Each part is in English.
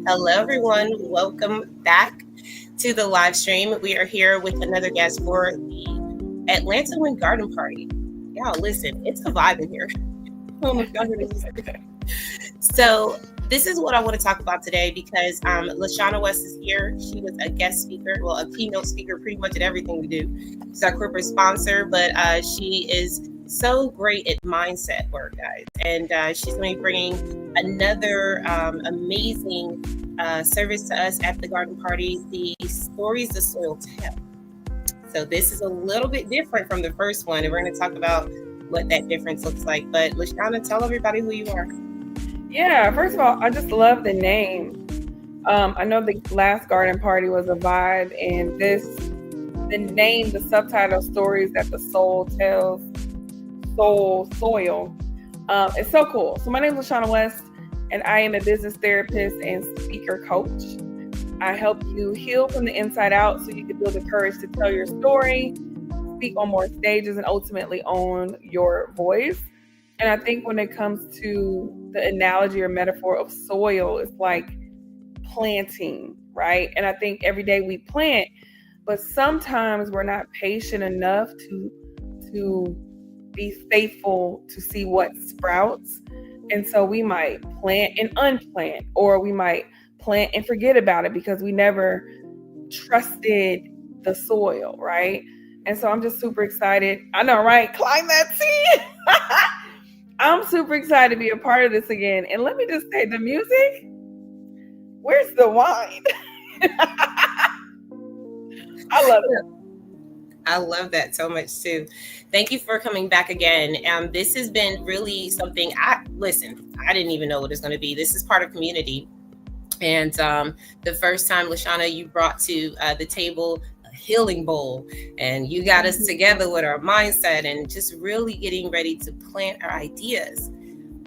Hello, everyone. Welcome back to the live stream. We are here with another guest for the Atlanta W.I.N Garden Party. Y'all, listen, it's a vibe in here. So this is what I want to talk about today because LaShawn West is here. She was a guest speaker, well, a keynote speaker pretty much at everything we do. She's our corporate sponsor, but she is so great at mindset work, guys. And she's going to be bringing another amazing service to us at the garden party, the Stories the Soil Tell. So this is a little bit different from the first one, and we're going to talk about what that difference looks like. But LaShawn, tell everybody who you are. Yeah, first of all, I just love the name. I know the last garden party was a vibe, and the name, the subtitle, Stories that the Soul Tells, Soil, it's so cool. So my name is LaShawn West, and I am a business therapist and speaker coach. I help you heal from the inside out so you can build the courage to tell your story, speak on more stages, and ultimately own your voice. And I think when it comes to the analogy or metaphor of soil, it's like planting, right? And I think every day we plant, but sometimes we're not patient enough to be faithful to see what sprouts. And so we might plant and unplant, or we might plant and forget about it because we never trusted the soil, right? And so I'm just super excited. I know, right? Climb that seed. I'm super excited to be a part of this again. And let me just say, the music, where's the wine? I love it. I love that so much too. Thank you for coming back again. This has been really something I didn't even know what it's going to be. This is part of community. And the first time, LaShawn, you brought to the table a healing bowl, and you got us together with our mindset and just really getting ready to plant our ideas.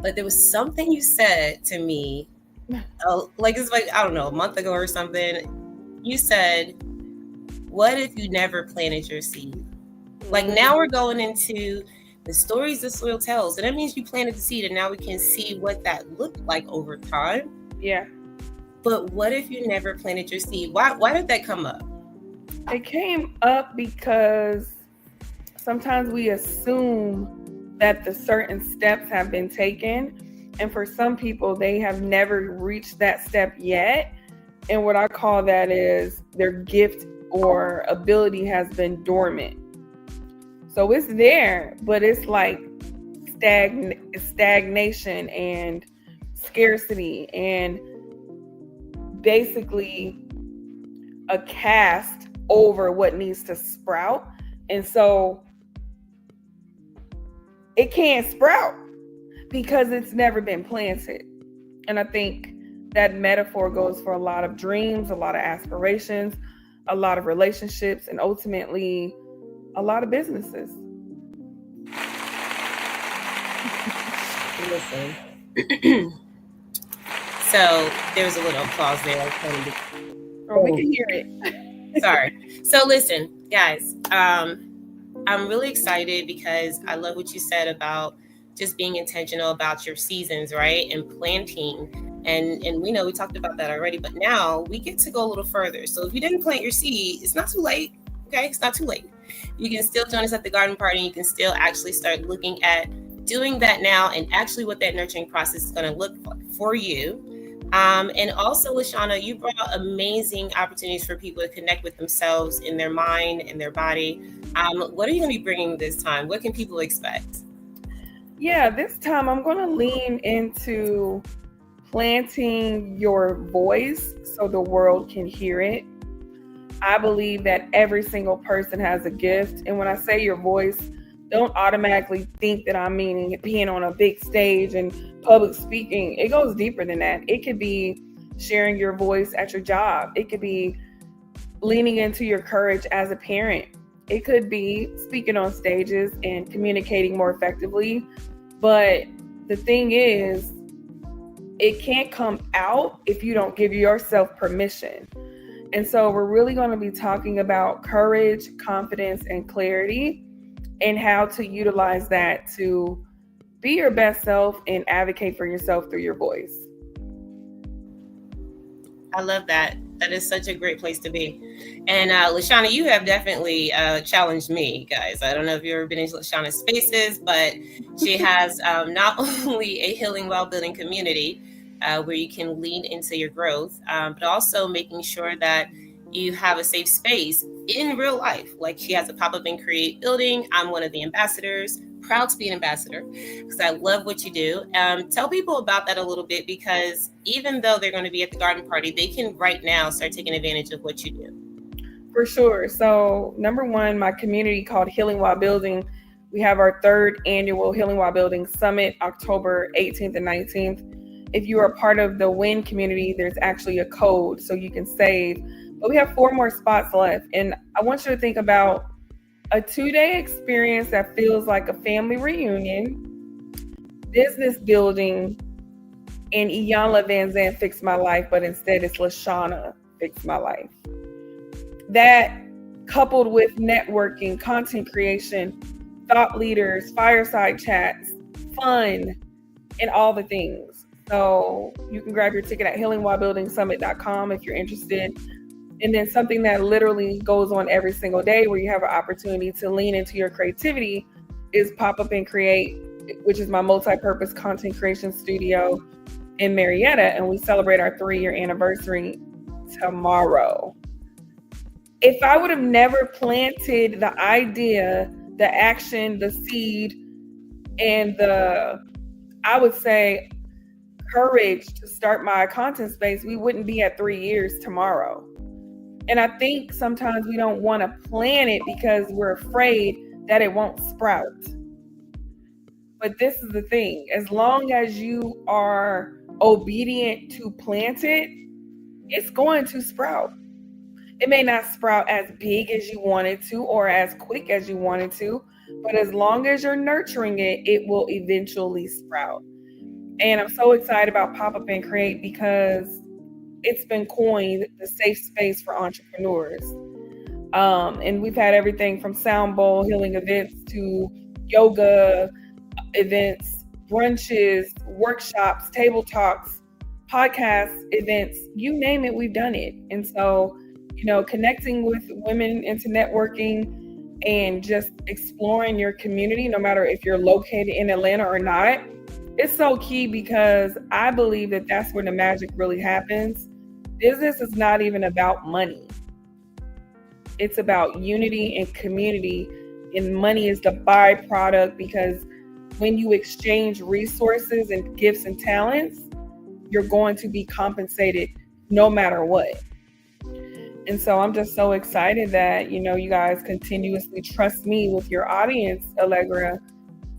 But there was something you said to me, I don't know, a month ago or something. You said, what if you never planted your seed? Like, now we're going into the stories the soil tells. And that means you planted the seed, and now we can see what that looked like over time. Yeah. But what if you never planted your seed? Why did that come up? It came up because sometimes we assume that the certain steps have been taken. And for some people, they have never reached that step yet. And what I call that is their gift or ability has been dormant. So it's there, but it's like stagnation and scarcity and basically a cast over what needs to sprout. And so it can't sprout because it's never been planted. And I think that metaphor goes for a lot of dreams, a lot of aspirations, a lot of relationships, and ultimately a lot of businesses. Listen. So there's a little applause there. We can hear it. Sorry. So listen, guys, I'm really excited because I love what you said about just being intentional about your seasons, right? And planting. And we know we talked about that already, but now we get to go a little further. So if you didn't plant your seed, it's not too late. Okay, it's not too late. You can still join us at the garden party. You can still actually start looking at doing that now and actually what that nurturing process is going to look like for you. And also, LaShawn, you brought amazing opportunities for people to connect with themselves in their mind and their body. What are you going to be bringing this time? What can people expect? Yeah, this time I'm going to lean into planting your voice so the world can hear it. I believe that every single person has a gift. And when I say your voice, don't automatically think that I'm meaning being on a big stage and public speaking. It goes deeper than that. It could be sharing your voice at your job. It could be leaning into your courage as a parent. It could be speaking on stages and communicating more effectively. But the thing is, it can't come out if you don't give yourself permission. And so we're really going to be talking about courage, confidence, and clarity, and how to utilize that to be your best self and advocate for yourself through your voice. I love that. That is such a great place to be. And Lashana, you have definitely challenged me, guys. I don't know if you've ever been into Lashana's spaces, but she has not only a healing while building community where you can lean into your growth, but also making sure that you have a safe space in real life. Like she has a pop up and create building. I'm one of the ambassadors, proud to be an ambassador because I love what you do. Tell people about that a little bit because even though they're going to be at the garden party, they can right now start taking advantage of what you do. For sure. So, number one, my community called Healing While Building. We have our third annual Healing While Building Summit, October 18th and 19th. If you are a part of the W.I.N community, there's actually a code so you can save. But we have 4 more spots left. And I want you to think about a 2-day experience that feels like a family reunion, business building, and Iyanla Van Zandt fixed my life, but instead it's Lashana fixed my life. That coupled with networking, content creation, thought leaders, fireside chats, fun, and all the things. So you can grab your ticket at healingwhilebuildingsummit.com if you're interested. And then something that literally goes on every single day where you have an opportunity to lean into your creativity is Pop Up and Create, which is my multi-purpose content creation studio in Marietta. And we celebrate our 3-year anniversary tomorrow. If I would have never planted the idea, the action, the seed, and I would say, courage to start my content space, we wouldn't be at 3 years tomorrow. And I think sometimes we don't want to plan it because we're afraid that it won't sprout. But this is the thing, as long as you are obedient to plant it, it's going to sprout. It may not sprout as big as you want it to or as quick as you want it to, but as long as you're nurturing it, it will eventually sprout. And I'm so excited about Pop Up and Create because it's been coined the safe space for entrepreneurs. And we've had everything from sound bowl healing events to yoga events, brunches, workshops, table talks, podcast events, you name it, we've done it. And so, connecting with women into networking and just exploring your community, no matter if you're located in Atlanta or not, it's so key because I believe that that's where the magic really happens. Business is not even about money. It's about unity and community, and money is the byproduct because when you exchange resources and gifts and talents, you're going to be compensated no matter what. And so I'm just so excited that, you guys continuously trust me with your audience, Allegra,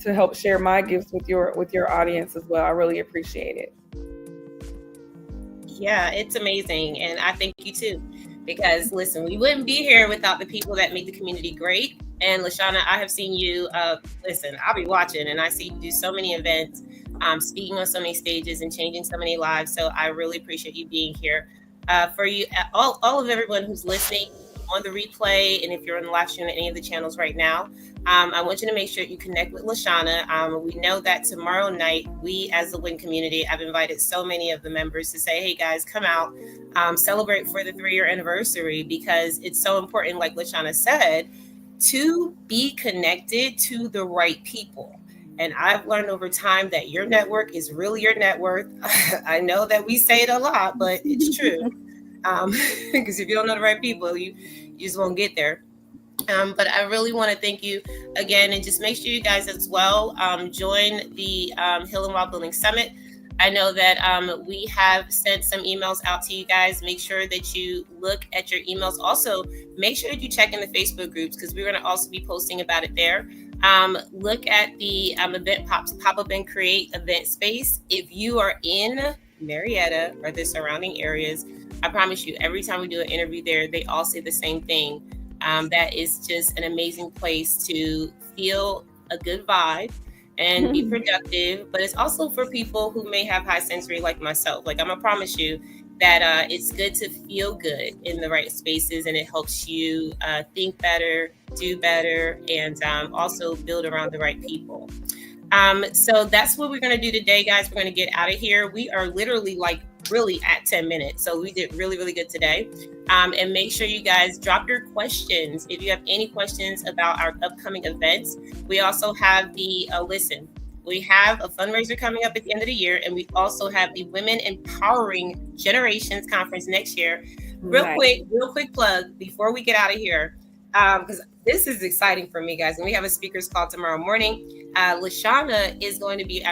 to help share my gifts with your audience as well. I really appreciate it. Yeah, it's amazing. And I thank you too. Because listen, we wouldn't be here without the people that make the community great. And Lashana, I have seen you, listen, I'll be watching and I see you do so many events, speaking on so many stages and changing so many lives. So I really appreciate you being here. For you, all of everyone who's listening on the replay, and if you're on the live stream on any of the channels right now, I want you to make sure you connect with Lashana. We know that tomorrow night, we as the W.I.N community, I've invited so many of the members to say, hey guys, come out, celebrate for the 3-year anniversary, because it's so important, like Lashana said, to be connected to the right people. And I've learned over time that your network is really your net worth. I know that we say it a lot, but it's true. Because if you don't know the right people, you just won't get there. But I really want to thank you again, and just make sure you guys as well join the Healing While Building Summit. I know that we have sent some emails out to you guys. Make sure that you look at your emails. Also, make sure that you check in the Facebook groups because we're going to also be posting about it there. Look at the event Pop Up and Create event space. If you are in Marietta or the surrounding areas, I promise you, every time we do an interview there, they all say the same thing. That is just an amazing place to feel a good vibe and be productive. But it's also for people who may have high sensory like myself. Like I'm gonna promise you that it's good to feel good in the right spaces, and it helps you think better, do better, and also build around the right people. So that's what we're going to do today, guys. We're going to get out of here. We are literally like really at 10 minutes. So we did really, really good today. And make sure you guys drop your questions. If you have any questions about our upcoming events, we also have the listen. We have a fundraiser coming up at the end of the year, and we also have the Women Empowering Generations Conference next year. Nice. Real quick plug before we get out of here, because this is exciting for me, guys. And we have a speakers call tomorrow morning. Lashana is going to be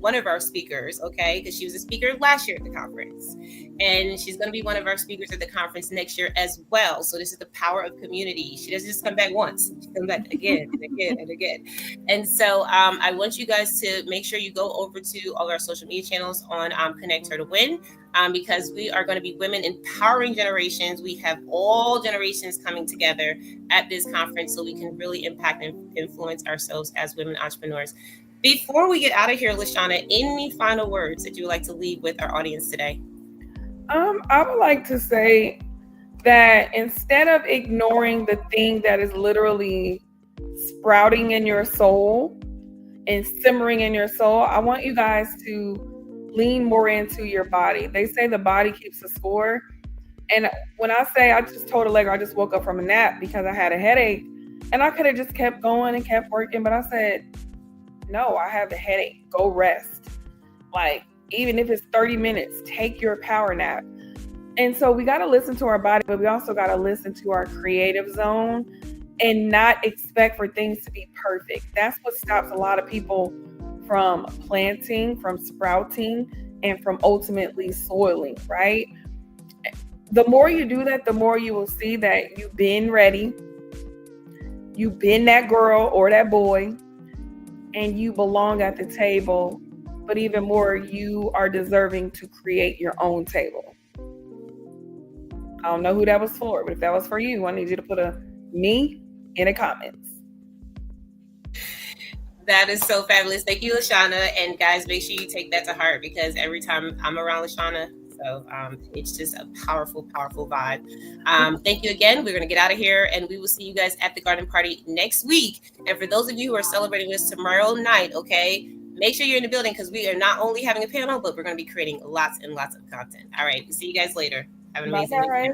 one of our speakers, okay? Because she was a speaker last year at the conference. And she's going to be one of our speakers at the conference next year as well. So this is the power of community. She doesn't just come back once. She comes back again and again and again. And so I want you guys to make sure you go over to all our social media channels on Connect Her to Win. Because we are going to be women empowering generations. We have all generations coming together at this conference so we can really impact and influence ourselves as women entrepreneurs. Before we get out of here, Lashana, any final words that you would like to leave with our audience today? I would like to say that instead of ignoring the thing that is literally sprouting in your soul and simmering in your soul, I want you guys to lean more into your body. They say the body keeps a score. And when I say, I just told Allegra I just woke up from a nap because I had a headache, and I could have just kept going and kept working, but I said, no, I have a headache. Go rest. Like, even if it's 30 minutes, take your power nap. And so we got to listen to our body, but we also got to listen to our creative zone and not expect for things to be perfect. That's what stops a lot of people from planting, from sprouting, and from ultimately soiling, right? The more you do that, the more you will see that you've been ready, you've been that girl or that boy, and you belong at the table. But even more, you are deserving to create your own table. I don't know who that was for, but if that was for you, I need you to put a me in the comments. That is so fabulous. Thank you, Lashana. And guys, make sure you take that to heart, because every time I'm around Lashana, so it's just a powerful, powerful vibe. Thank you again. We're going to get out of here, and we will see you guys at the garden party next week. And for those of you who are celebrating this tomorrow night, okay, make sure you're in the building, because we are not only having a panel, but we're going to be creating lots and lots of content. All right. We'll see you guys later. Have an amazing day.